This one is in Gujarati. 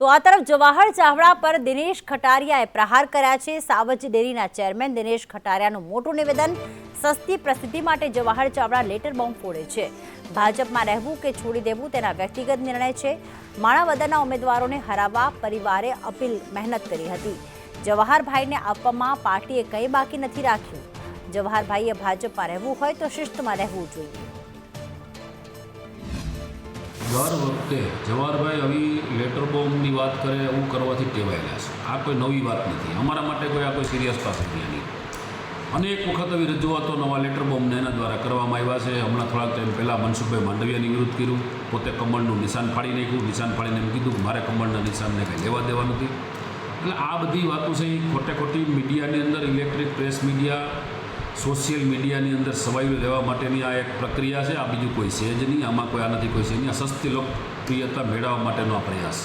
તો આ તરફ જવાહર ચાવડા પર દિનેશ ખટારિયાએ પ્રહાર કર્યા છે। સાવજ ડેરીના ચેરમેન દિનેશ ખટારિયાનું મોટું નિવેદન। સસ્તી પ્રસિદ્ધિ માટે જવાહર ચાવડા લેટર બોમ્બ ફોડે છે। ભાજપમાં રહેવું કે છોડી દેવું તેના વ્યક્તિગત નિર્ણય છે। માણાવદરના ઉમેદવારોને હરાવવા પરિવારે અપીલ મહેનત કરી હતી। જવાહરભાઈને આપવામાં પાર્ટીએ કંઈ બાકી નથી રાખ્યું। જવાહરભાઈએ ભાજપમાં રહેવું હોય તો શિસ્તમાં રહેવું જોઈએ। દર વખતે જવાહરભાઈ આવી લેટર બોમ્બની વાત કરે એવું કરવાથી ટેવાયેલા છે। આ કોઈ નવી વાત નથી, અમારા માટે કોઈ આ કોઈ સિરિયસ ટોપિક નહીં। અનેક વખત આવી રજૂઆતો નવા લેટર બોમ્બને એના દ્વારા કરવામાં આવ્યા છે। હમણાં થોડાક ટાઈમ પહેલાં મનસુખભાઈ માંડવિયાની વિરુદ્ધ કર્યું, પોતે કમળનું નિશાન ફાડી નાખ્યું। નિશાન ફાડીને એમ કીધું કે મારે કમળના નિશાનને કંઈ લેવા દેવા નથી। એટલે આ બધી વાતો છે એ ખોટે ખોટી મીડિયાની અંદર, ઇલેક્ટ્રિક પ્રેસ મીડિયા, સોશિયલ મીડિયાની અંદર સવાઈ લેવા માટેની આ એક પ્રક્રિયા છે। આ બીજું કોઈ છે જ નહીં, આમાં કોઈ આ નથી કોઈ છે નહીં। આ સસ્તી લોકપ્રિયતા મેળવવા માટેનો આ પ્રયાસ।